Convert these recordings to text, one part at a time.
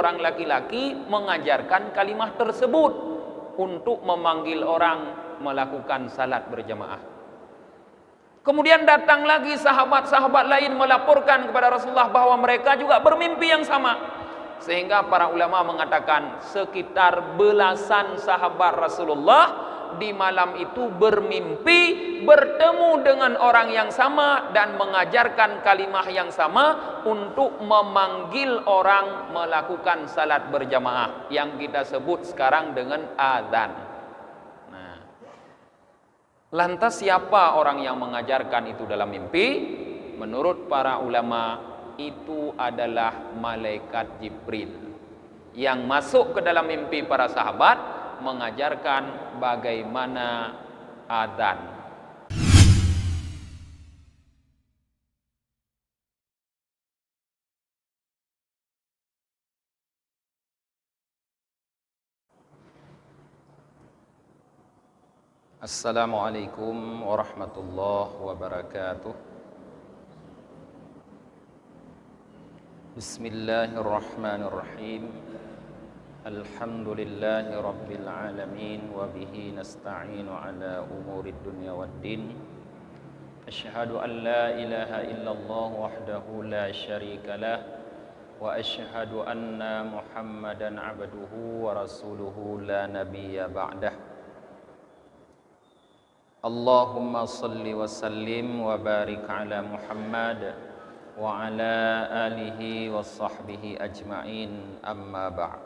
orang laki-laki mengajarkan kalimah tersebut untuk memanggil orang melakukan salat berjamaah. Kemudian datang lagi sahabat-sahabat lain melaporkan kepada Rasulullah bahwa mereka juga bermimpi yang sama. Sehingga para ulama mengatakan sekitar belasan sahabat Rasulullah di malam itu bermimpi bertemu dengan orang yang sama dan mengajarkan kalimah yang sama untuk memanggil orang melakukan salat berjamaah yang kita sebut sekarang dengan adzan. Lantas siapa orang yang mengajarkan itu dalam mimpi? Menurut para ulama itu adalah malaikat Jibril yang masuk ke dalam mimpi para sahabat mengajarkan bagaimana adzan. Assalamualaikum warahmatullahi wabarakatuh. Bismillahirrahmanirrahim. Alhamdulillahi rabbil alamin wa bihi nasta'inu ala umurid dunya waddin. Asyhadu an la ilaha illallah wahdahu la syarika lah wa asyhadu anna Muhammadan abduhu wa rasuluhu la nabiyya ba'dah. Allahumma salli wa sallim wa barik ala Muhammad wa ala alihi wa sahbihi ajma'in, amma ba'd.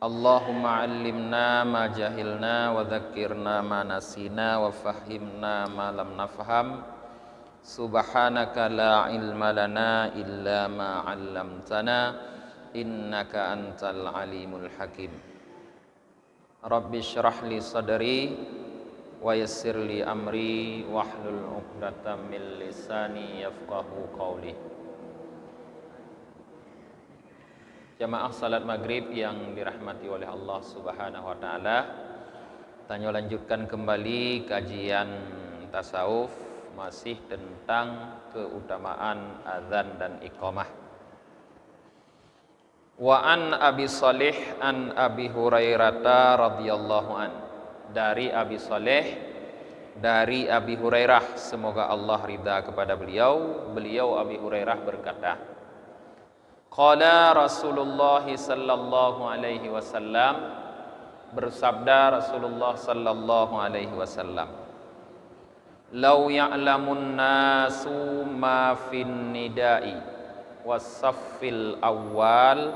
Allahumma allimna ma jahilna wa dhakkirna ma nasina wa fahimna ma lam nafham. Subhanaka la ilma lana illa ma 'allamtana innaka antal alimul hakim. Rabbi shrah li sadri wa yassir li amri wahlul 'uqdatam min lisani yafqahu qawli. Jamaah salat maghrib yang dirahmati oleh Allah Subhanahu wa taala, kita lanjutkan kembali kajian tasawuf masih tentang keutamaan azan dan iqamah. Wa an Abi Shalih an Abi Hurairah radhiyallahu an, dari Abi Shalih dari Abi Hurairah, semoga Allah ridha kepada beliau. Beliau Abi Hurairah berkata, qala Rasulullah sallallahu alaihi wasallam, bersabda Rasulullah sallallahu alaihi wasallam, lau ya'lamun nasu ma fin nida'i was-saffil awwal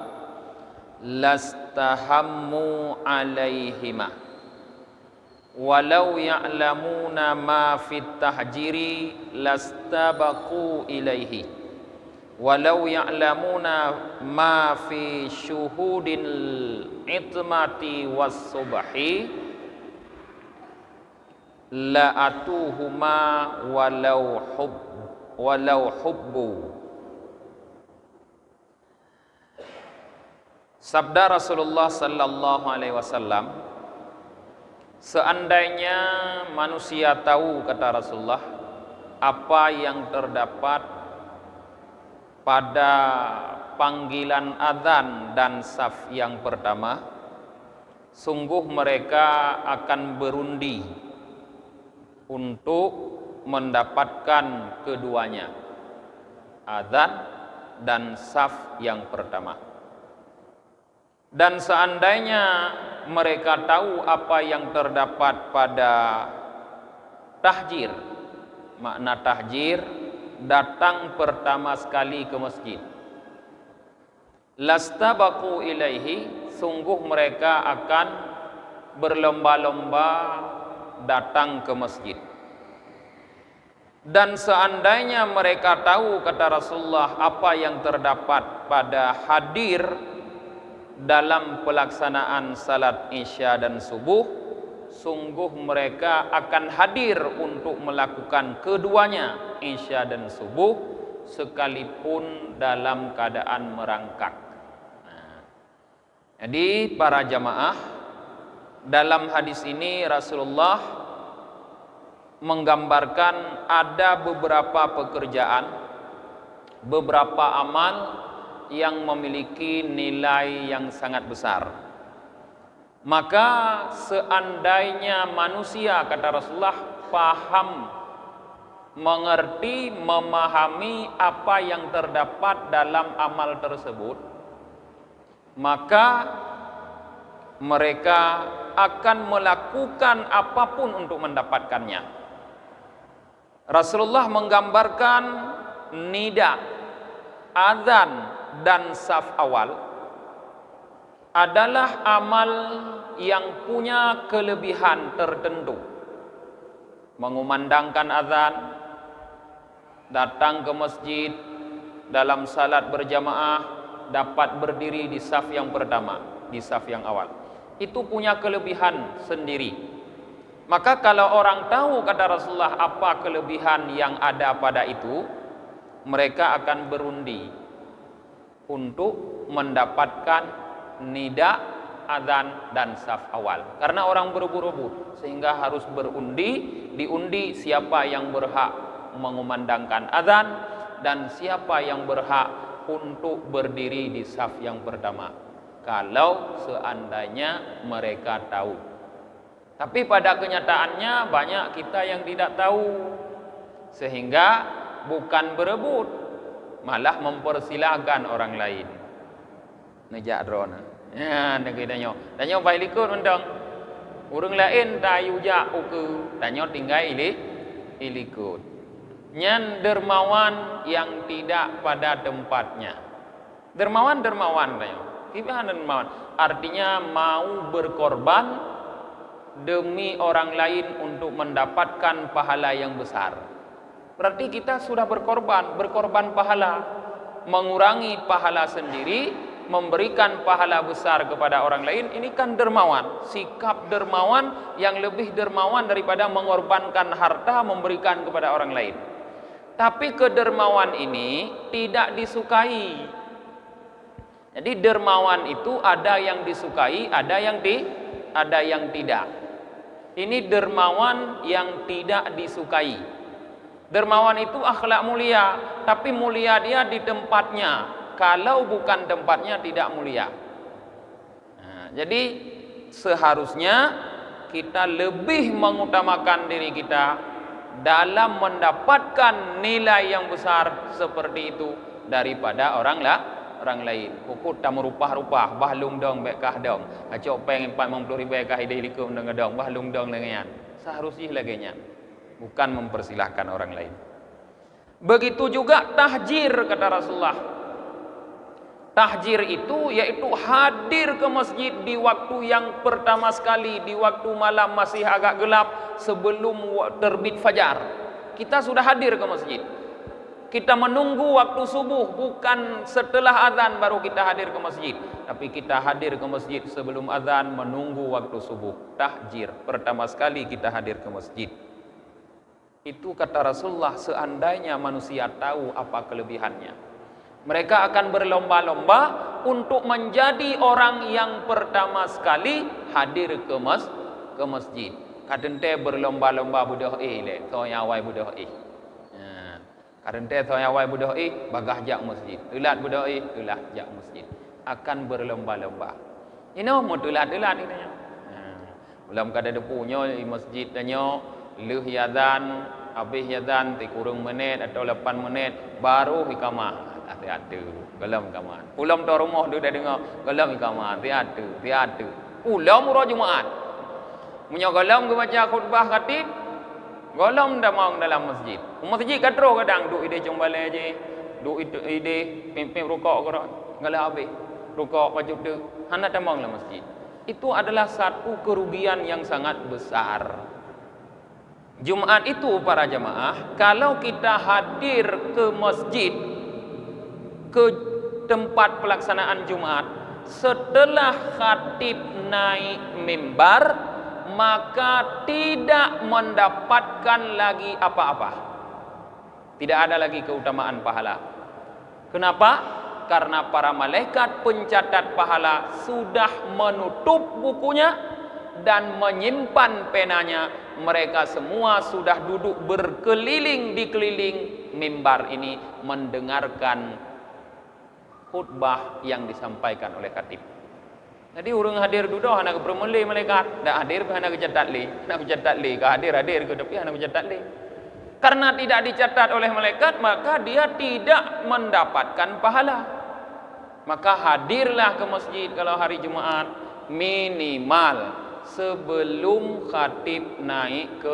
lastahammu alaihima walau ya'lamuna ma fit tahjiri lastabaqu ilaihi walau ya'lamuna ma fi syuhudil itmati was subhi la atuhuma walau hubbu. Sabda Rasulullah sallallahu alaihi wasallam, seandainya manusia tahu, kata Rasulullah, apa yang terdapat pada panggilan adzan dan saf yang pertama, sungguh mereka akan berundi untuk mendapatkan keduanya, adzan dan saf yang pertama. Dan seandainya mereka tahu apa yang terdapat pada tahjir, makna tahjir datang pertama sekali ke masjid, lastabaqu ilaihi, sungguh mereka akan berlomba-lomba datang ke masjid. Dan seandainya mereka tahu, kata Rasulullah, apa yang terdapat pada hadir dalam pelaksanaan salat isya dan subuh, sungguh mereka akan hadir untuk melakukan keduanya, isya dan subuh, sekalipun dalam keadaan merangkak. Jadi para jamaah, dalam hadis ini Rasulullah menggambarkan ada beberapa pekerjaan, beberapa amal yang memiliki nilai yang sangat besar. Maka seandainya manusia, kata Rasulullah, paham, mengerti, memahami apa yang terdapat dalam amal tersebut, maka mereka akan melakukan apapun untuk mendapatkannya. Rasulullah menggambarkan nida, azan dan saf awal adalah amal yang punya kelebihan tertentu. Mengumandangkan azan, datang ke masjid dalam salat berjamaah, dapat berdiri di saf yang pertama, di saf yang awal. Itu punya kelebihan sendiri. Maka kalau orang tahu, kata Rasulullah, apa kelebihan yang ada pada itu, mereka akan berundi untuk mendapatkan nida, azan dan saf awal. Karena orang berebut-rebut, sehingga harus diundi siapa yang berhak mengumandangkan azan dan siapa yang berhak untuk berdiri di saf yang pertama. Kalau seandainya mereka tahu. Tapi pada kenyataannya banyak kita yang tidak tahu, sehingga bukan berebut, malah mempersilahkan orang lain. Nejak drona. Ya, negeri danyo baik likut mendong. Urang lain tayu jak uku, danyo tinggal ilikut. Nyan dermawan yang tidak pada tempatnya. Dermawan danyo. Gimana dermawan? Artinya mau berkorban demi orang lain untuk mendapatkan pahala yang besar. Berarti kita sudah berkorban pahala, mengurangi pahala sendiri, memberikan pahala besar kepada orang lain. Ini kan dermawan, sikap dermawan yang lebih dermawan daripada mengorbankan harta memberikan kepada orang lain. Tapi kedermawan ini tidak disukai. Jadi dermawan itu ada yang disukai, ada yang tidak. Ini dermawan yang tidak disukai. Dermawan itu akhlak mulia, tapi mulia dia di tempatnya. Kalau bukan tempatnya tidak mulia. Nah, jadi seharusnya kita lebih mengutamakan diri kita dalam mendapatkan nilai yang besar seperti itu daripada orang lain. Pukut tak merupah-rupah, bahlung dong bekah dong. Acok peng 40,000 kah ide likum dong dong, bahlung dong lengan. Seharusnya lagenya, bukan mempersilahkan orang lain. Begitu juga tahjir, kata Rasulullah. Tahjir itu yaitu hadir ke masjid di waktu yang pertama sekali, di waktu malam masih agak gelap sebelum terbit fajar. Kita sudah hadir ke masjid. Kita menunggu waktu subuh, bukan setelah azan baru kita hadir ke masjid, tapi kita hadir ke masjid sebelum azan, menunggu waktu subuh. Tahjir, pertama sekali kita hadir ke masjid. Itu kata Rasulullah, seandainya manusia tahu apa kelebihannya, mereka akan berlomba-lomba untuk menjadi orang yang pertama sekali hadir ke masjid. Kadente berlomba-lomba budah le, toyawai budah Kadente toyawai budah bagah jak masjid. Ulat budah ulah jak masjid. Akan berlomba-lomba. Ini mau tulat-tulat ini. Belum kada ada punya di masjid danyo leuh yadan, habis yadan ti kurang menit atau 8 menit baru iqamah. Hati-hati, galam iqamah. Pulang tu rumah tu dah dengar galam iqamah, hati-hati. Pulang murah Jumaat. Punya galam ke baca khutbah khatib, galam dah mau dalam masjid. Masjid katro kadang duk ide combale je. Duk ide pimpin rukuk ke galam habis. Rukuk wajib tu hendak dah mau dalam masjid. Itu adalah satu kerugian yang sangat besar. Jumaat itu para jamaah, kalau kita hadir ke masjid, ke tempat pelaksanaan Jumat setelah khatib naik mimbar, maka tidak mendapatkan lagi apa-apa. Tidak ada lagi keutamaan pahala. Kenapa? Karena para malaikat pencatat pahala sudah menutup bukunya dan menyimpan penanya. Mereka semua sudah duduk berkeliling di keliling mimbar ini mendengarkan khutbah yang disampaikan oleh khatib. Jadi orang hadir duduk anak bermulai malaikat, dak hadir anak kecatat li, anak kecatat li, hadir ke tapi anak kecatat li. Karena tidak dicatat oleh malaikat, maka dia tidak mendapatkan pahala. Maka hadirlah ke masjid kalau hari Jumat minimal sebelum khatib naik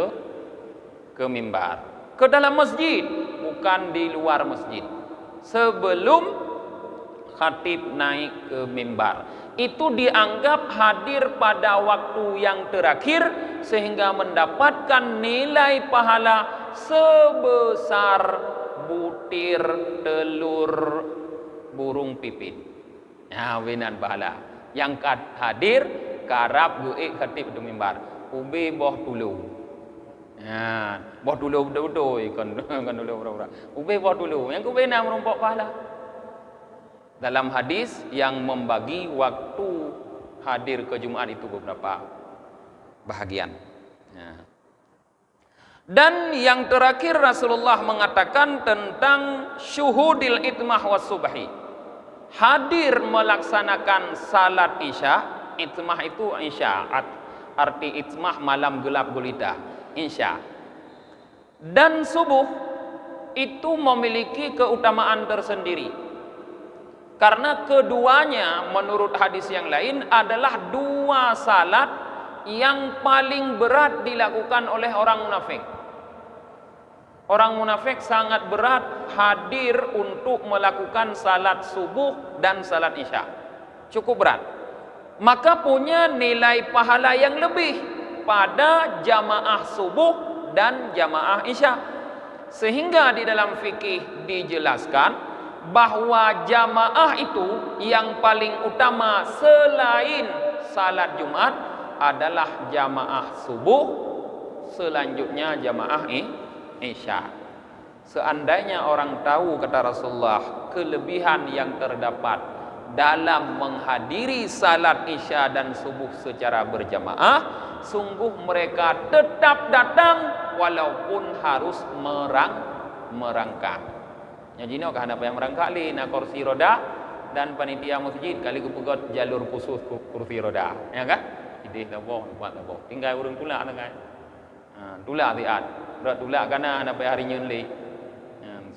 ke mimbar, ke dalam masjid, bukan di luar masjid. Sebelum khatib naik ke mimbar, itu dianggap hadir pada waktu yang terakhir sehingga mendapatkan nilai pahala sebesar butir telur burung pipit. Nah, winan pahala. Yang hadir karab goek khatib di mimbar. Ube boh dulu. Nah, boh dulu betul kan dulu berapa. Ube boh dulu. Yang ube nak merumpok pahala. Dalam hadis yang membagi waktu hadir ke Jumat itu beberapa bahagian. Nah. Dan yang terakhir Rasulullah mengatakan tentang syuhudil itmah was subhi. Hadir melaksanakan salat isya. Itmah itu isya. Arti itmah malam gelap gulita. Isya. Dan subuh itu memiliki keutamaan tersendiri. Karena keduanya menurut hadis yang lain adalah dua salat yang paling berat dilakukan oleh orang munafik. Orang munafik sangat berat hadir untuk melakukan salat subuh dan salat isya. Cukup berat. Maka punya nilai pahala yang lebih pada jamaah subuh dan jamaah isya. Sehingga di dalam fikih dijelaskan bahwa jamaah itu yang paling utama selain salat Jumat adalah jamaah subuh, selanjutnya jamaah isya. Seandainya orang tahu, kata Rasulullah, kelebihan yang terdapat dalam menghadiri salat isya dan subuh secara berjamaah, sungguh mereka tetap datang walaupun harus merangkak. Jadi nak hendak yang merangkak li nak kursi roda dan panitia masjid kali kepegot jalur khusus kursi roda, ya kan? Ini labo buat labo. Tinggal urang tulak tangan. Tulak tiat. Berat tulak kana hendak hari nyeun li.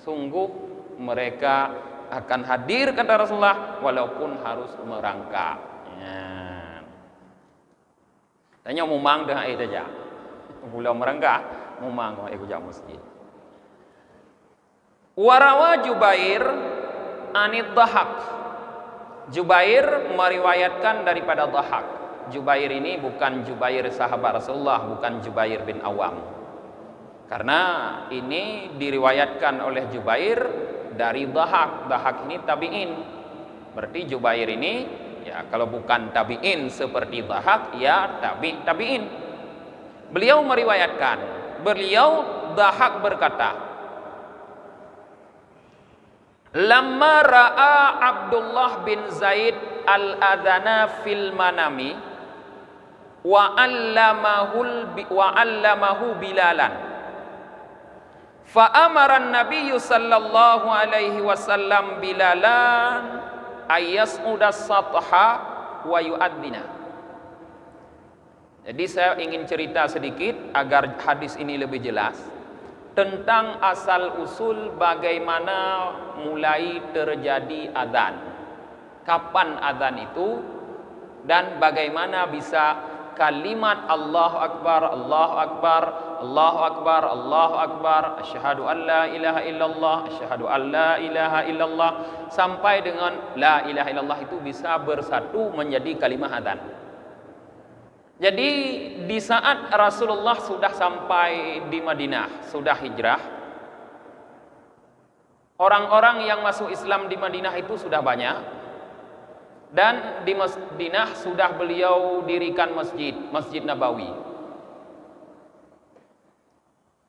Sungguh mereka akan hadir kata Rasulullah walaupun harus merangkak. Tanya mumang dah ai saja. Pulau merangkak mumang ai kujak masjid. Warawa Jubair anid Dhahak. Jubair meriwayatkan daripada Dhahak. Jubair ini bukan Jubair sahabat Rasulullah, bukan Jubair bin Awam. Karena ini diriwayatkan oleh Jubair dari Dhahak. Dhahak ini tabi'in. Berarti Jubair ini ya kalau bukan tabi'in seperti Dhahak ya tabi'in. Beliau meriwayatkan, Dhahak berkata, lamma ra'a Abdullah bin Zaid al-adhana fil manami wa 'allamahu Bilalan fa amara an-nabiy sallallahu alaihi wasallam Bilalan ayas'uda satha wa yu'adzina. Jadi saya ingin cerita sedikit agar hadis ini lebih jelas tentang asal-usul bagaimana mulai terjadi azan. Kapan azan itu dan bagaimana bisa kalimat Allahu Akbar, Allahu Akbar, Allahu Akbar, Allahu Akbar, asyhadu an la ilaha illallah, asyhadu an la ilaha illallah sampai dengan la ilaha illallah itu bisa bersatu menjadi kalimat azan. Jadi di saat Rasulullah sudah sampai di Madinah, sudah hijrah, orang-orang yang masuk Islam di Madinah itu sudah banyak, dan di Madinah sudah beliau dirikan Masjid Nabawi.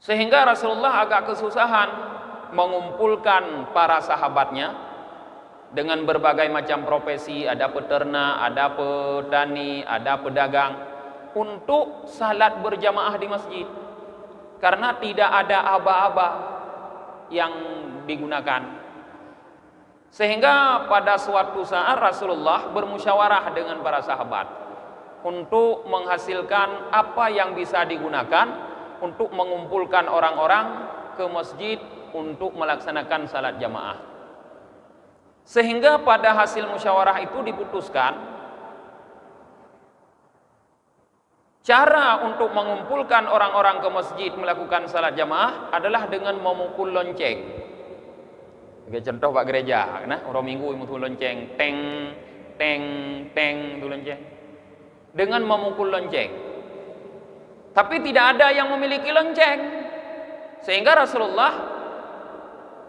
Sehingga Rasulullah agak kesusahan mengumpulkan para sahabatnya dengan berbagai macam profesi, ada peternak, ada petani, ada pedagang, untuk salat berjamaah di masjid. Karena tidak ada aba-aba yang digunakan. Sehingga pada suatu saat Rasulullah bermusyawarah dengan para sahabat untuk menghasilkan apa yang bisa digunakan untuk mengumpulkan orang-orang ke masjid untuk melaksanakan salat jamaah. Sehingga pada hasil musyawarah itu diputuskan cara untuk mengumpulkan orang-orang ke masjid melakukan salat jamaah adalah dengan memukul lonceng. Sebagai contoh Pak gereja, nah orang minggu memukul lonceng, teng, teng, teng, itu lonceng. Dengan memukul lonceng. Tapi tidak ada yang memiliki lonceng. Sehingga Rasulullah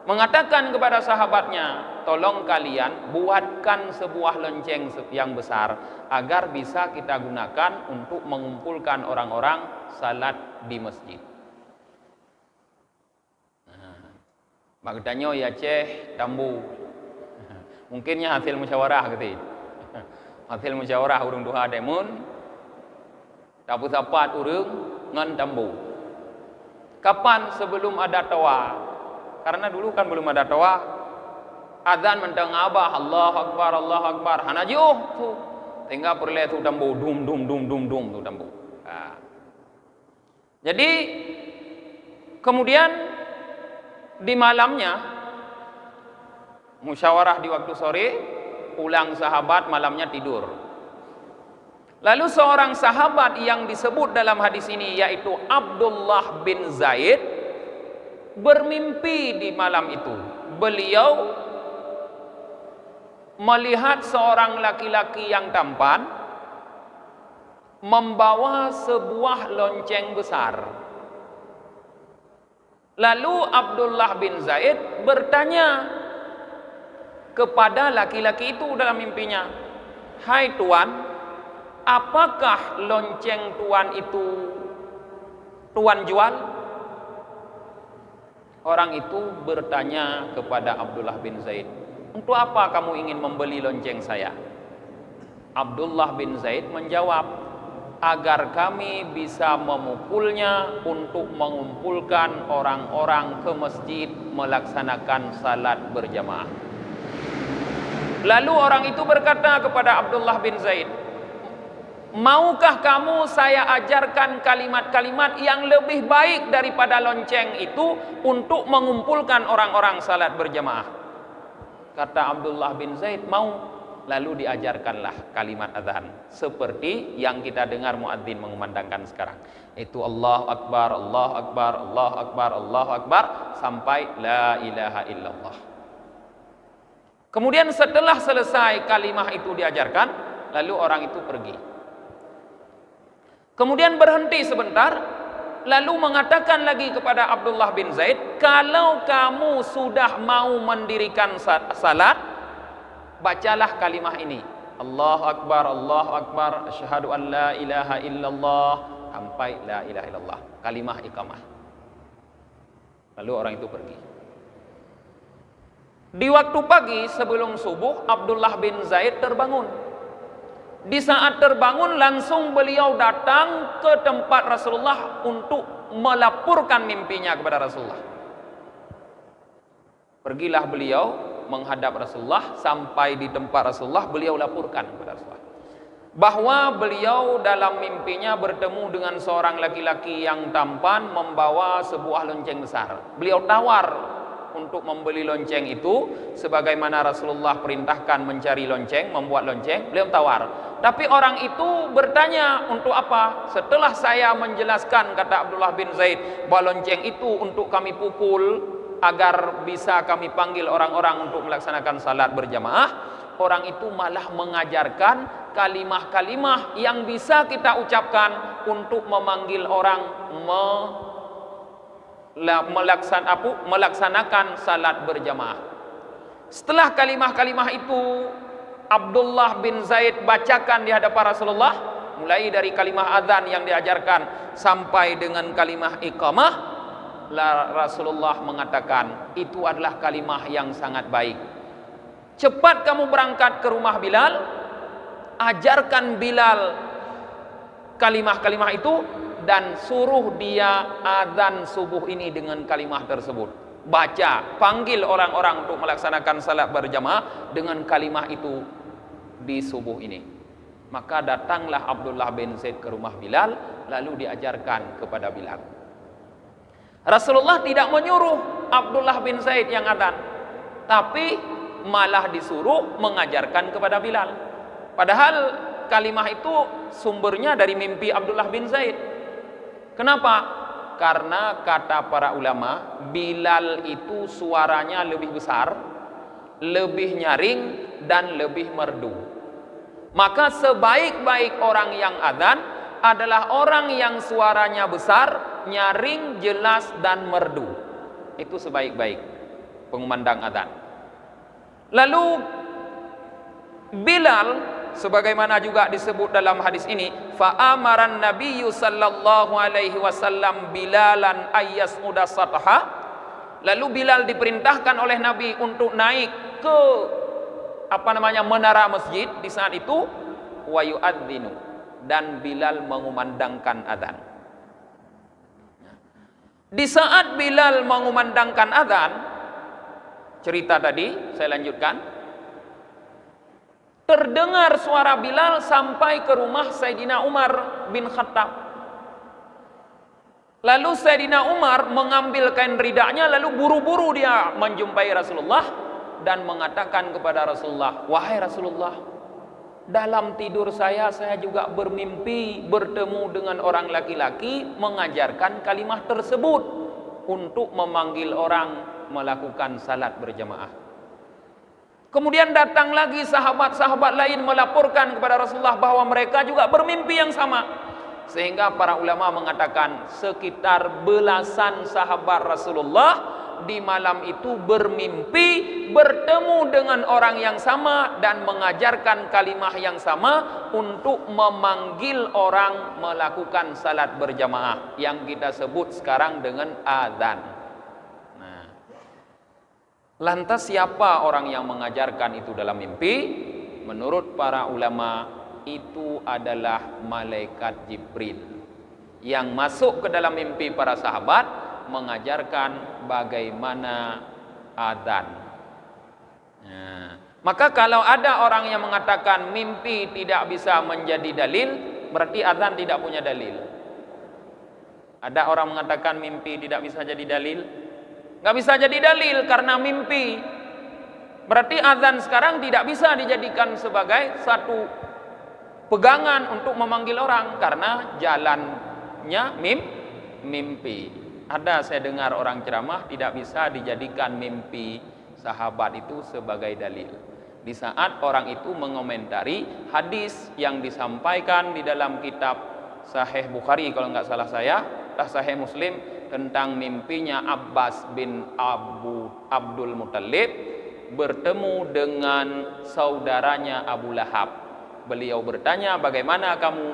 mengatakan kepada sahabatnya, tolong kalian buatkan sebuah lonceng yang besar agar bisa kita gunakan untuk mengumpulkan orang-orang salat di masjid. Maknanya ya ceh tambu. Mungkinnya hasil musyawarah gitu. Hasil musyawarah urang duha demun. Tapi sapat urang ngan tambu. Kapan? Sebelum ada toa. Karena dulu kan belum ada toa. Azan mentang abah Allah Akbar hanajuh tu. Tinggal perle tu tambu dum tu tambu. Nah. Jadi kemudian di malamnya musyawarah di waktu sore, pulang sahabat malamnya tidur. Lalu seorang sahabat yang disebut dalam hadis ini yaitu Abdullah bin Zaid bermimpi di malam itu. Beliau melihat seorang laki-laki yang tampan membawa sebuah lonceng besar. Lalu Abdullah bin Zaid bertanya kepada laki-laki itu dalam mimpinya, "Hai tuan, apakah lonceng tuan itu tuan jual?" Orang itu bertanya kepada Abdullah bin Zaid, "Untuk apa kamu ingin membeli lonceng saya?" Abdullah bin Zaid menjawab, "Agar kami bisa memukulnya untuk mengumpulkan orang-orang ke masjid melaksanakan salat berjamaah." Lalu orang itu berkata kepada Abdullah bin Zaid, "Maukah kamu saya ajarkan kalimat-kalimat yang lebih baik daripada lonceng itu untuk mengumpulkan orang-orang salat berjamaah?" Kata Abdullah bin Zaid, "Mau." Lalu diajarkanlah kalimat azan seperti yang kita dengar muadzin mengumandangkan sekarang. Itu Allahu Akbar, Allahu Akbar, Allahu Akbar, Allahu Akbar sampai la ilaha illallah. Kemudian setelah selesai kalimah itu diajarkan, lalu orang itu pergi. Kemudian berhenti sebentar, lalu mengatakan lagi kepada Abdullah bin Zaid, "Kalau kamu sudah mau mendirikan salat, bacalah kalimah ini, Allahu Akbar, asyhadu an la ilaha illallah sampai la ilaha illallah, kalimah iqamah." Lalu orang itu pergi. Di waktu pagi sebelum subuh, Abdullah bin Zaid terbangun. Di saat terbangun langsung beliau datang ke tempat Rasulullah untuk melaporkan mimpinya kepada Rasulullah. Pergilah beliau menghadap Rasulullah, sampai di tempat Rasulullah beliau laporkan kepada Rasulullah bahwa beliau dalam mimpinya bertemu dengan seorang laki-laki yang tampan membawa sebuah lonceng besar. Beliau tawar untuk membeli lonceng itu sebagaimana Rasulullah perintahkan mencari lonceng, membuat lonceng, beliau tawar. Tapi orang itu bertanya, "Untuk apa?" "Setelah saya menjelaskan," kata Abdullah bin Zaid, "bahwa lonceng itu untuk kami pukul agar bisa kami panggil orang-orang untuk melaksanakan salat berjamaah," orang itu malah mengajarkan kalimah-kalimah yang bisa kita ucapkan untuk memanggil orang melaksanakan salat berjamaah. Setelah kalimah-kalimah itu Abdullah bin Zaid bacakan di hadapan Rasulullah, mulai dari kalimah azan yang diajarkan sampai dengan kalimah iqamah, Rasulullah mengatakan, "Itu adalah kalimah yang sangat baik. Cepat kamu berangkat ke rumah Bilal, ajarkan Bilal kalimah-kalimah itu dan suruh dia azan subuh ini dengan kalimah tersebut." baca, panggil orang-orang untuk melaksanakan salat berjamaah dengan kalimah itu di subuh ini. Maka datanglah Abdullah bin Zaid ke rumah Bilal, lalu diajarkan kepada Bilal. Rasulullah tidak menyuruh Abdullah bin Zaid yang adzan, tapi malah disuruh mengajarkan kepada Bilal. Padahal kalimah itu sumbernya dari mimpi Abdullah bin Zaid. Kenapa? Karena kata para ulama, Bilal itu suaranya lebih besar, lebih nyaring, dan lebih merdu. Maka sebaik-baik orang yang adzan adalah orang yang suaranya besar, nyaring, jelas, dan merdu. Itu sebaik-baik pengumandang adzan. Lalu Bilal, sebagaimana juga disebut dalam hadis ini, fa'amaran nabiyyu sallallahu alaihi wasallam Bilalan ayyasmuda satha. Lalu Bilal diperintahkan oleh Nabi untuk naik ke menara masjid di saat itu, wa yu'adzinu, dan Bilal mengumandangkan adzan. Di saat Bilal mengumandangkan adzan, cerita tadi saya lanjutkan, terdengar suara Bilal sampai ke rumah Sayyidina Umar bin Khattab. Lalu Sayyidina Umar mengambil kain ridaknya, lalu buru-buru dia menjumpai Rasulullah dan mengatakan kepada Rasulullah, wahai Rasulullah, dalam tidur saya juga bermimpi bertemu dengan orang laki-laki mengajarkan kalimah tersebut untuk memanggil orang melakukan salat berjamaah. Kemudian datang lagi sahabat-sahabat lain melaporkan kepada Rasulullah bahwa mereka juga bermimpi yang sama. Sehingga para ulama mengatakan sekitar belasan sahabat Rasulullah di malam itu bermimpi bertemu dengan orang yang sama dan mengajarkan kalimah yang sama untuk memanggil orang melakukan salat berjamaah yang kita sebut sekarang dengan adzan. Nah, lantas siapa orang yang mengajarkan itu dalam mimpi? Menurut para ulama, itu adalah malaikat Jibril yang masuk ke dalam mimpi para sahabat mengajarkan bagaimana adzan. Nah, maka kalau ada orang yang mengatakan mimpi tidak bisa menjadi dalil, berarti adzan tidak punya dalil. Ada orang mengatakan mimpi tidak bisa jadi dalil? Nggak bisa jadi dalil karena mimpi. Berarti adzan sekarang tidak bisa dijadikan sebagai satu pegangan untuk memanggil orang karena jalannya mimpi. Ada saya dengar orang ceramah tidak bisa dijadikan mimpi sahabat itu sebagai dalil. Di saat orang itu mengomentari hadis yang disampaikan di dalam kitab Sahih Bukhari kalau nggak salah saya, Sahih Muslim, tentang mimpinya Abbas bin Abdul Muttalib bertemu dengan saudaranya Abu Lahab. Beliau bertanya, bagaimana kamu?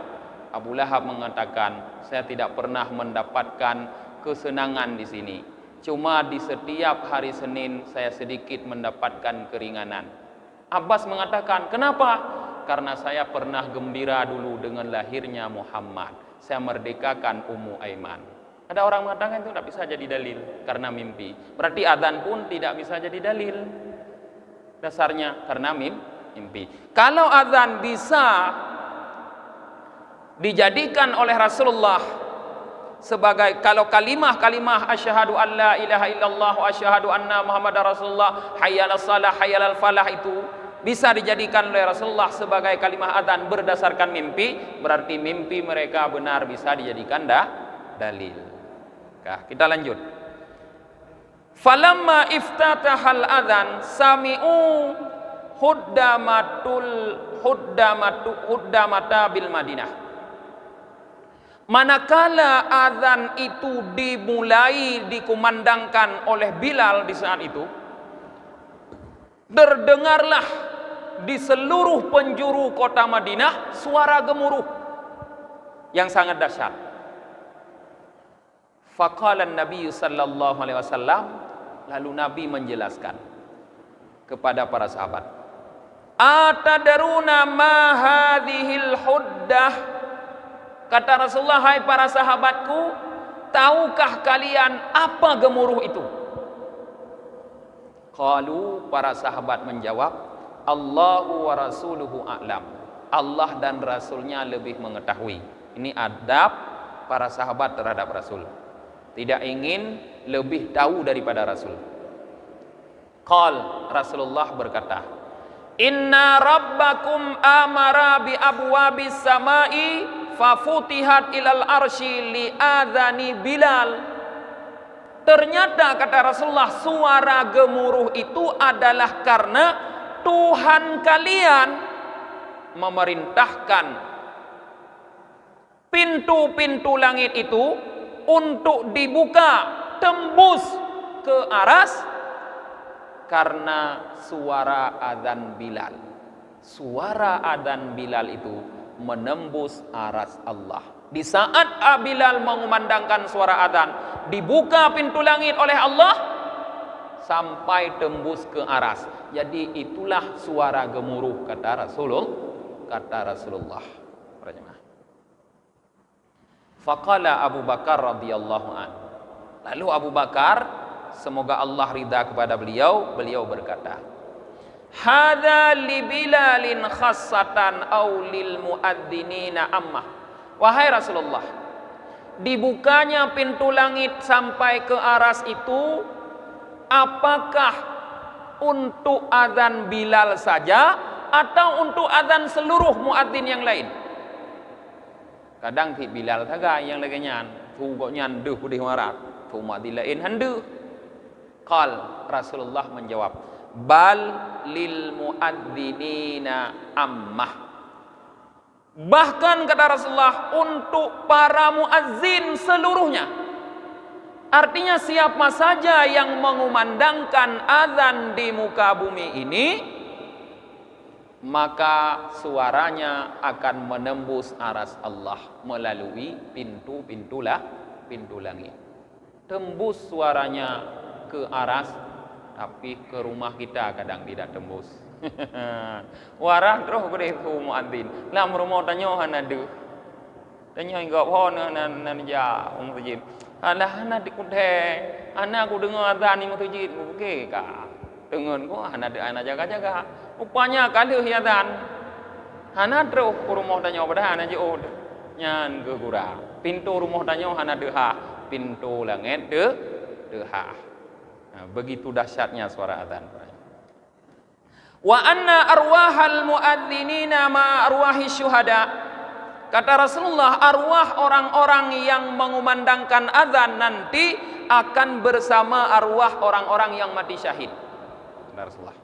Abu Lahab mengatakan, saya tidak pernah mendapatkan kesenangan di sini. Cuma di setiap hari Senin saya sedikit mendapatkan keringanan. Abbas mengatakan, kenapa? Karena saya pernah gembira dulu dengan lahirnya Muhammad. Saya merdekakan Ummu Aiman. Ada orang mengatakan itu tidak bisa jadi dalil karena mimpi. Berarti adzan pun tidak bisa jadi dalil. Dasarnya karena mimpi. Kalau azan bisa dijadikan oleh Rasulullah sebagai, kalau kalimah asyhadu an la ilaha illallah wa asyhadu anna muhammadar rasulullah hayyalas salah hayyalal falah itu bisa dijadikan oleh Rasulullah sebagai kalimah azan berdasarkan mimpi, berarti mimpi mereka benar bisa dijadikan dalil. Kita lanjut. Falamma iftatahal adzan sami'u huddamata bil Madinah. Manakala azan itu dimulai dikumandangkan oleh Bilal di saat itu, terdengarlah di seluruh penjuru kota Madinah suara gemuruh yang sangat dahsyat. Faqala Nabi sallallahu alaihi wasallam, lalu Nabi menjelaskan kepada para sahabat, atadaruna ma hadhil huddah? Kata Rasulullah, hai para sahabatku, tahukah kalian apa gemuruh itu? Qalu, para sahabat menjawab, Allahu wa rasuluhu a'lam. Allah dan Rasulnya lebih mengetahui. Ini adab para sahabat terhadap Rasul. Tidak ingin lebih tahu daripada Rasul. Qal, Rasulullah berkata, Inna rabbakum amara bi abwabis samai fafutihat ilal arsy li adhani Bilal. Ternyata kata Rasulullah, suara gemuruh itu adalah karena Tuhan kalian memerintahkan pintu-pintu langit itu untuk dibuka tembus ke aras karena suara adzan Bilal. Suara adzan Bilal itu menembus aras Allah. Di saat Bilal mengumandangkan suara adzan, dibuka pintu langit oleh Allah sampai tembus ke aras. Jadi itulah suara gemuruh kata Rasulullah. Faqala Abu Bakar radhiyallahu anhu. Lalu Abu Bakar, semoga Allah ridha kepada beliau berkata, Hadza li Bilalin khassatan aw lil muadzzinina ammah. Wahai Rasulullah, dibukanya pintu langit sampai ke aras itu apakah untuk azan Bilal saja atau untuk azan seluruh muadzin yang lain? Kadang ti Bilal thaga yang lagi nyan, tu kok nyan deuh pudih marat, tu muadzin lain handu. Qal, Rasulullah menjawab, bal lil muadzinina ammah. Bahkan kata Rasulullah, untuk para muazzin seluruhnya. Artinya siapa saja yang mengumandangkan azan di muka bumi ini, maka suaranya akan menembus aras Allah melalui pintu langit. Tembus suaranya ke aras, tapi ke rumah kita kadang tidak tembus. Warah terus gede tu muadzin. Lam rumah tanyo hanadu. Tanyo enggak pon nan ja mutujib. Alah hana dikuthe. Ana aku dengar azan ni mutujib buke ka. Dengen ko hana de ana jaga-jaga. Rupanya kali azan. Hana terus ke rumah tanyo pada hana je oh. Nyan ke gura. Pintu rumah tanyo hana deha. Pintu langit deha. Nah, begitu dahsyatnya suara azan. Wa anna arwahal muadzinina ma arwahi syuhada. Kata Rasulullah, arwah orang-orang yang mengumandangkan azan nanti akan bersama arwah orang-orang yang mati syahid. Kata Rasulullah.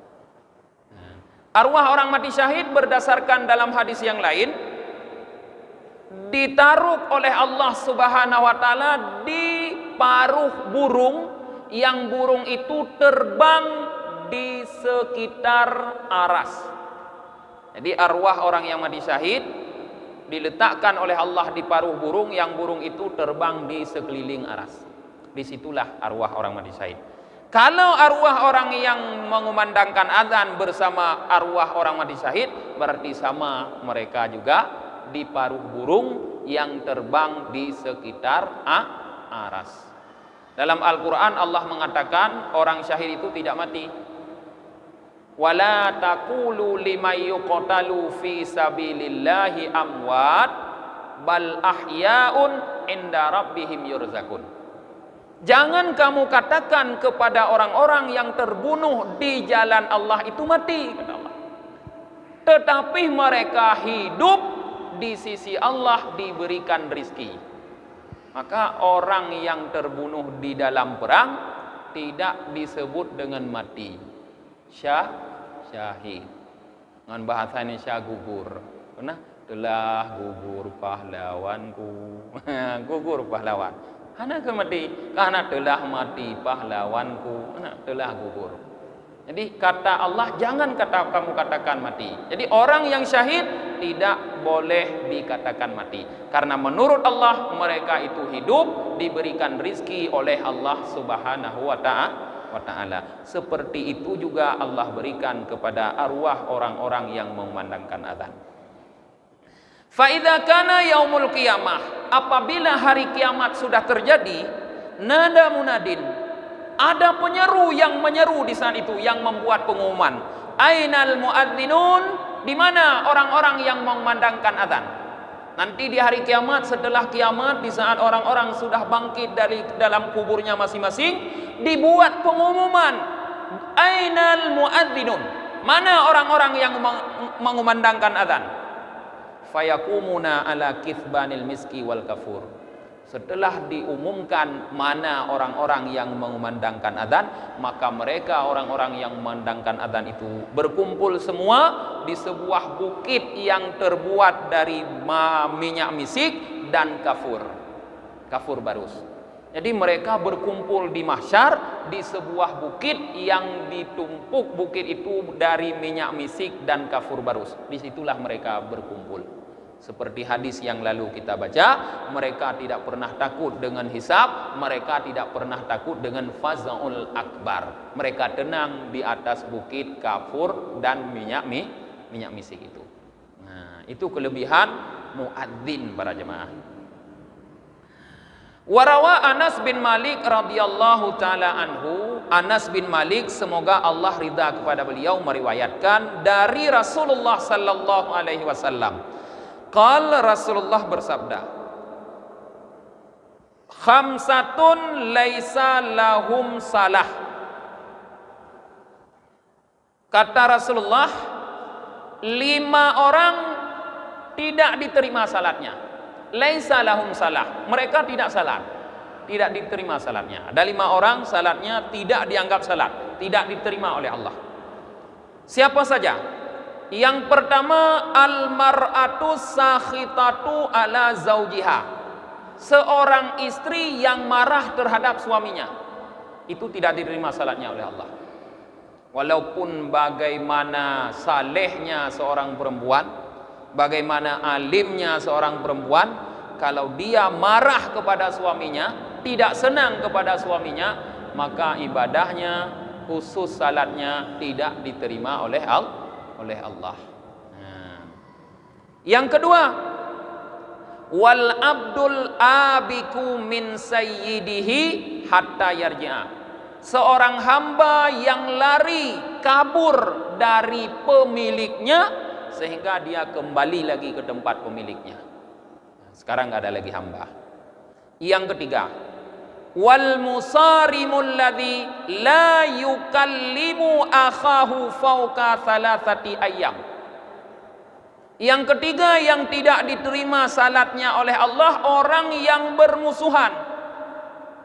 Arwah orang mati syahid berdasarkan dalam hadis yang lain ditaruh oleh Allah Subhanahu wa taala di paruh burung, yang burung itu terbang di sekitar aras. Jadi arwah orang yang mati syahid diletakkan oleh Allah di paruh burung, yang burung itu terbang di sekeliling aras. Disitulah arwah orang mati syahid. Kalau arwah orang yang mengumandangkan azan bersama arwah orang mati syahid, berarti sama mereka juga di paruh burung yang terbang di sekitar aras. Dalam Al-Quran Allah mengatakan orang syahid itu tidak mati. Wala taqulu liman yuqtalu fi sabilillahi amwat bal ahya'un inda rabbihim yurzakun. Jangan kamu katakan kepada orang-orang yang terbunuh di jalan Allah itu mati, kata Allah. Tetapi mereka hidup di sisi Allah, diberikan rizki. Maka orang yang terbunuh di dalam perang tidak disebut dengan mati. Syahid. Dengan bahasanya syah gugur. Karena telah gugur pahlawanku. Gugur pahlawan. Karena mati. Karena telah mati pahlawanku. Karena telah gugur. Jadi kata Allah, jangan kamu katakan mati. Jadi orang yang syahid tidak boleh dikatakan mati. Karena menurut Allah mereka itu hidup, diberikan rizki oleh Allah Subhanahu wa ta'ala. Seperti itu juga Allah berikan kepada arwah orang-orang yang memandangkan azan. Fa idza kana yaumul qiyamah, apabila hari kiamat sudah terjadi, nada munadin, ada penyeru yang menyeru di saat itu, yang membuat pengumuman. Ainal muadzinun, di mana orang-orang yang memandangkan azan? Nanti di hari kiamat, setelah kiamat, di saat orang-orang sudah bangkit dari dalam kuburnya masing-masing, dibuat pengumuman. Ainal muadzinun, mana orang-orang yang mengumandangkan azan? Fayakumuna ala kithbanil miski wal kafur. Setelah diumumkan mana orang-orang yang mengumandangkan adzan, maka mereka orang-orang yang memandangkan adzan itu berkumpul semua di sebuah bukit yang terbuat dari minyak misik dan kafur barus. Jadi mereka berkumpul di mahsyar di sebuah bukit yang ditumpuk bukit itu dari minyak misik dan kafur barus. Disitulah mereka berkumpul. Seperti hadis yang lalu kita baca, mereka tidak pernah takut dengan hisab, mereka tidak pernah takut dengan faza'ul akbar. Mereka tenang di atas bukit kafur dan minyak misik itu. Nah, itu kelebihan muadzin para jemaah. Warawa Anas bin Malik radhiyallahu taala anhu, Anas bin Malik semoga Allah ridha kepada beliau meriwayatkan dari Rasulullah sallallahu alaihi wasallam. Qala Rasulullah bersabda, khamsatun laisa lahum salah. Kata Rasulullah, 5 orang tidak diterima salatnya. Laisa lahum salah, mereka tidak salat, tidak diterima salatnya. Ada 5 orang salatnya tidak dianggap salat, tidak diterima oleh Allah. Siapa saja? Yang pertama, al-mar'atu sakhitatu ala zaujiha. Seorang istri yang marah terhadap suaminya. Itu tidak diterima salatnya oleh Allah. Walaupun bagaimana salehnya seorang perempuan, bagaimana alimnya seorang perempuan, kalau dia marah kepada suaminya, tidak senang kepada suaminya, maka ibadahnya, khusus salatnya tidak diterima oleh Allah. Nah. Yang kedua, wal abdul abiku min sayyidihi hatta yarji'a. Seorang hamba yang lari kabur dari pemiliknya sehingga dia kembali lagi ke tempat pemiliknya. Sekarang nggak ada lagi hamba. Yang ketiga, wal musarimul ladzi la yukallimu akhahu fauqa thalathati ayyam. Yang ketiga yang tidak diterima salatnya oleh Allah, orang yang bermusuhan,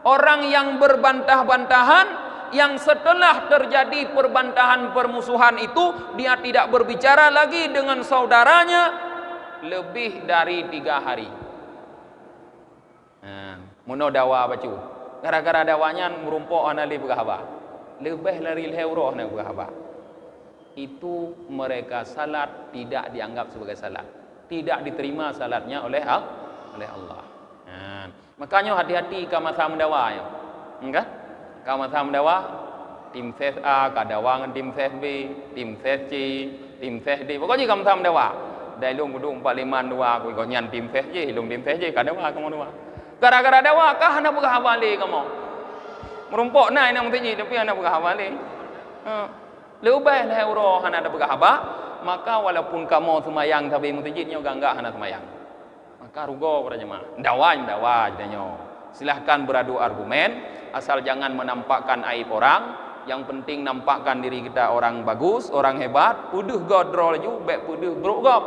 orang yang berbantah-bantahan, yang setelah terjadi perbantahan permusuhan itu dia tidak berbicara lagi dengan saudaranya lebih dari 3 hari. Muno dawa bacu. Gara-gara dawanya merumpok anali berhaba. Lebih dari leuro nak berhaba. Itu mereka salat tidak dianggap sebagai salat. Tidak diterima salatnya oleh Allah. Nah, makanya hati-hati ka masa mendawa ya. Enggak? Ka masa mendawa tim ses A ka dawa dengan tim ses B, tim ses C, tim ses D. Pokoknya ka masa mendawa. Dai lung gedung 45 dua ku nyan tim ses J, lung tim ses J ka dawa kamu dua. Gara-gara dawa kah anda berhawali kamu merumpok naik nak mesti tapi anda berhawali lebih lah euro anda ada berhaba, maka walaupun kamu semayang tapi mesti enggak anda semayang, maka rugo pada jemaah dawa jadinya. Silahkan beradu argumen, asal jangan menampakkan aib orang. Yang penting nampakkan diri kita orang bagus, orang hebat. Puduh godrol ju bek puduh berugop.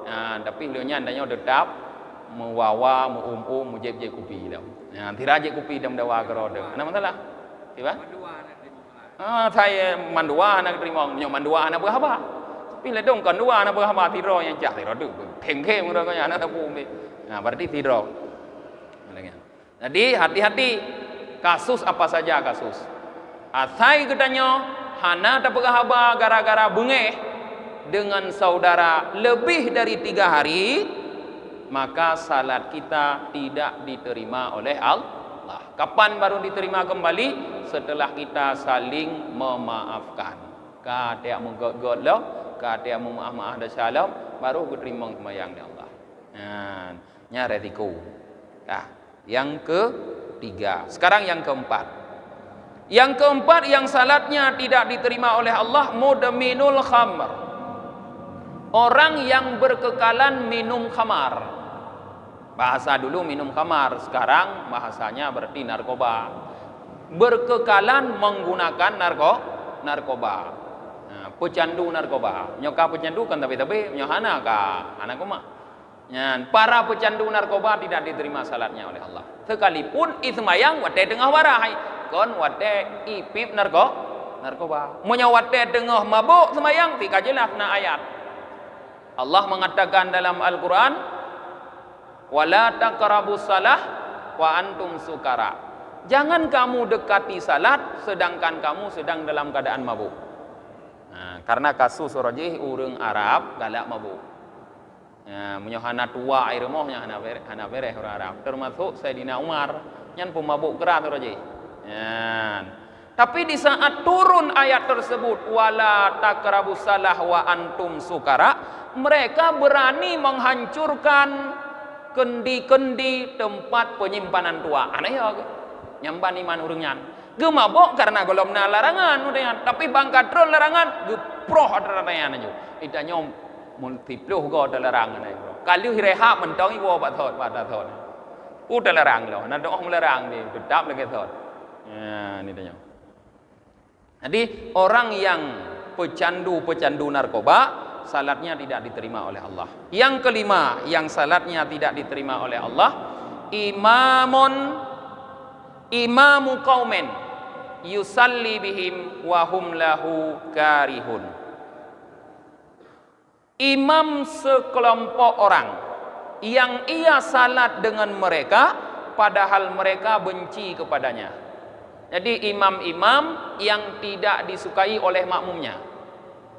Nah, tapi leunya andanya tetap mewawa mujib-jib kupi dah. Nah, tiraje kupi dam dawa gerode. Ana masalah? Tiba? Saya mandua anak terima, nyo mandua anak berhaba. Tapi ledong kan dua anak berhaba tiro yang jah tiro tu. Tengke mura ko anak tapu mi. Nah, berarti tiro. Jadi hati-hati kasus apa saja kasus. Asai kedanyo hana tak berhaba gara-gara bengeh dengan saudara lebih dari 3 hari, maka salat kita tidak diterima oleh Allah. Kapan baru diterima kembali? Setelah kita saling memaafkan. Kata menggot-got lo, kata memaaf-maaf dah salam, baru diterima sembahyang di Allah. Nah, nya resiko. Nah, yang ketiga. Sekarang yang keempat. Yang keempat yang salatnya tidak diterima oleh Allah, mudminul khamr. Orang yang berkekalan minum khamar. Bahasa dulu minum khamar, sekarang bahasanya berarti narkoba. Berkekalan menggunakan narkoba. Nah, pecandu narkoba. Nyoka pecandu kan tapi nyohana ka anak koma. Para pecandu narkoba tidak diterima salatnya oleh Allah. Sekalipun ismayang wate tengah warahai kon wate ipip narkoba. Munya wate tengah mabuk semayang tika jelas na ayat. Allah mengatakan dalam Al-Quran, wala taqrabus salah wa antum sukara. Jangan kamu dekati salat sedangkan kamu sedang dalam keadaan mabuk. Nah, karena kasus rajih urang Arab galak mabuk. Menyohana tua air mohnya hana bereh orang Arab, termasuk Sayyidina Umar nyan pemabuk keras rajih. Tapi di saat turun ayat tersebut, wala taqrabus salah wa antum sukara, mereka berani menghancurkan kendi-kendi tempat penyimpanan tua. Aneh ya, nyampan iman urangnya. Gemabok karena golomna larangan udahnya, tapi bangkatrol larangan, geproh ada larangan aja. Ita nyom multipluh go ada larangan aja. Kalau hireha mentong iwo bathot pada thot. Udah larang loh, nado melarang ni, tetap lagi thot. Ya, ni tanya. Jadi orang yang pecandu narkoba, salatnya tidak diterima oleh Allah. Yang kelima, yang salatnya tidak diterima oleh Allah, imamu qaumen yusalli bihim wa hum lahu karihun. Imam sekelompok orang yang ia salat dengan mereka padahal mereka benci kepadanya. Jadi imam-imam yang tidak disukai oleh makmumnya,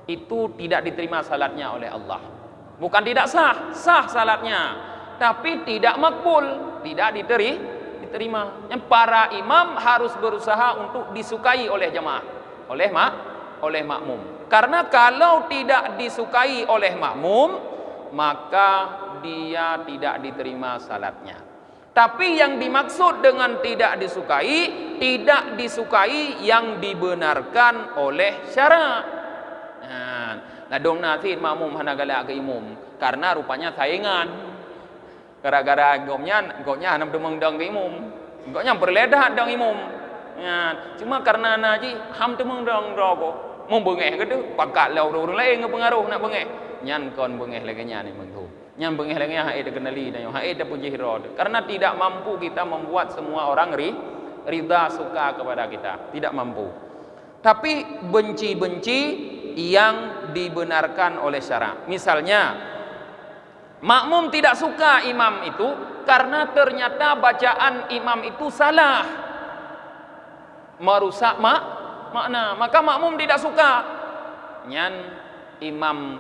itu tidak diterima salatnya oleh Allah. Bukan tidak sah, sah salatnya, tapi tidak makbul, tidak diterima. Yang para imam harus berusaha untuk disukai oleh jemaah, oleh makmum. Karena kalau tidak disukai oleh makmum, maka dia tidak diterima salatnya. Tapi yang dimaksud dengan tidak disukai yang dibenarkan oleh syarak. Nah, dong nanti makmum hanagala ke imum karena rupanya saingan. Gara-gara gomnya hanam demeng dong ke imum. Gomnya berledah dong imum. Cuma karena naji ham demeng dong rogo. Mau bengeh gitu, pakat lau orang lain ngepengaruh nak bengeh. Nyan kon bengeh lagi nyan imeng tu. Yang bengeh lagi haid kenali dan haid puji hirod. Karena tidak mampu kita membuat semua orang ridha suka kepada kita, tidak mampu. Tapi benci-benci yang dibenarkan oleh syarak. Misalnya makmum tidak suka imam itu karena ternyata bacaan imam itu salah, merusak makna, maka makmum tidak suka. Nyan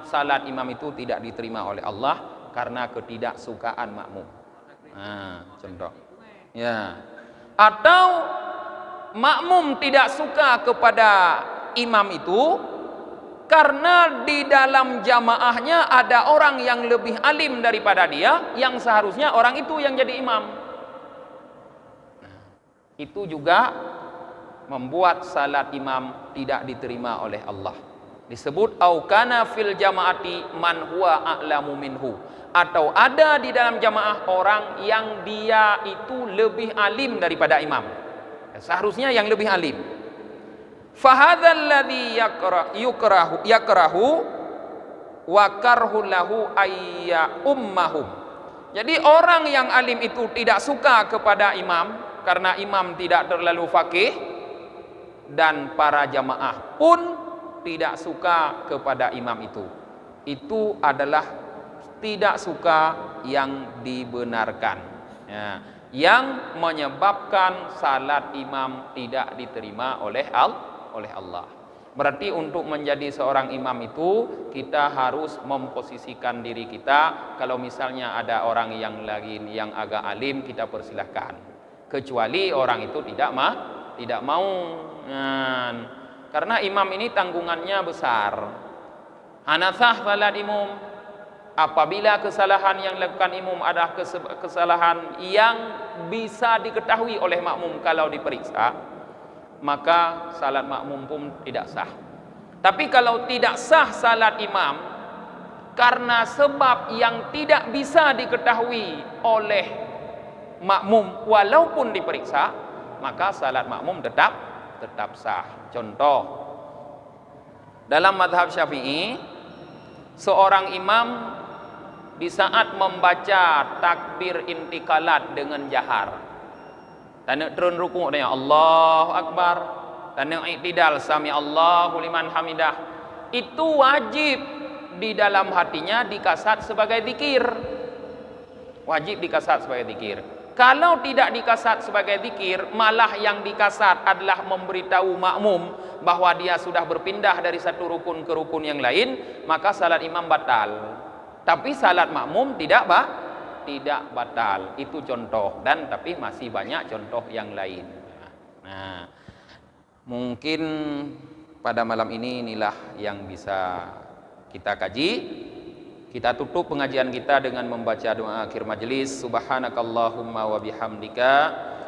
salat imam itu tidak diterima oleh Allah karena ketidaksukaan makmum. Contoh. Ya. Atau makmum tidak suka kepada imam itu karena di dalam jamaahnya ada orang yang lebih alim daripada dia, yang seharusnya orang itu yang jadi imam. Itu juga membuat salat imam tidak diterima oleh Allah. Disebut au kana fil jamaati man huwa a'lamu minhu, atau ada di dalam jamaah orang yang dia itu lebih alim daripada imam, seharusnya yang lebih alim. Fahadzal ladzi yakrahu wa karhu lahu ayya ummahum. Jadi orang yang alim itu tidak suka kepada imam karena imam tidak terlalu faqih, dan para jamaah pun tidak suka kepada imam itu. Itu adalah tidak suka yang dibenarkan, ya, yang menyebabkan salat imam tidak diterima oleh Allah. Berarti untuk menjadi seorang imam itu kita harus memposisikan diri kita. Kalau misalnya ada orang yang agak alim, kita persilahkan, kecuali orang itu tidak mau. Karena imam ini tanggungannya besar. Hanasah salat imam, apabila kesalahan yang dilakukan imam adalah kesalahan yang bisa diketahui oleh makmum kalau diperiksa, maka salat makmum pun tidak sah. Tapi kalau tidak sah salat imam karena sebab yang tidak bisa diketahui oleh makmum walaupun diperiksa, maka salat makmum tetap sah. Contoh, dalam mazhab Syafi'i, seorang imam di saat membaca takbir intikalat dengan jahar, tanda turun rukuk dia Allahu Akbar, tanda i'tidal sami Allahu liman hamidah, itu wajib di dalam hatinya dikasat sebagai zikir. Wajib dikasat sebagai zikir. Kalau tidak dikasat sebagai zikir, malah yang dikasat adalah memberitahu makmum bahwa dia sudah berpindah dari satu rukun ke rukun yang lain, maka salat imam batal. Tapi salat makmum tidak batal. Itu contoh, dan tapi masih banyak contoh yang lain. Nah, mungkin pada malam ini inilah yang bisa kita kaji. Kita tutup pengajian kita dengan membaca doa akhir majelis. Subhanakallahumma wa bihamdika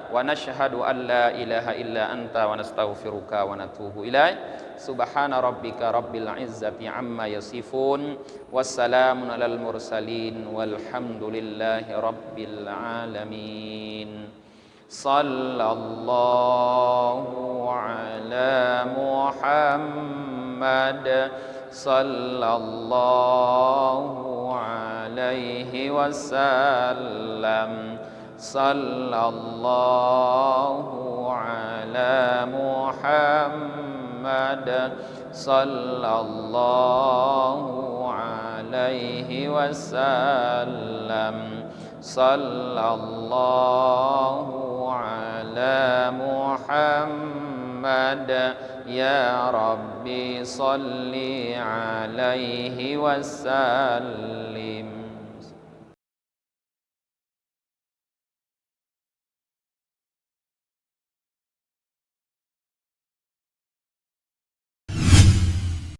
wa nashhadu an la ilaha illa anta wa nastaghfiruka wa natubu ilaik. Subhana rabbika rabbil izzati amma yasifun, wassalamun alal mursalin, walhamdulillahi rabbil alamin. Sallallahu ala Muhammad sallallahu alaihi wasallam. Sallallahu ala Muhammad sallallahu alaihi wasallam. Sallallahu ala Muhammad. Ya Rabbi salli alaihi wasallam.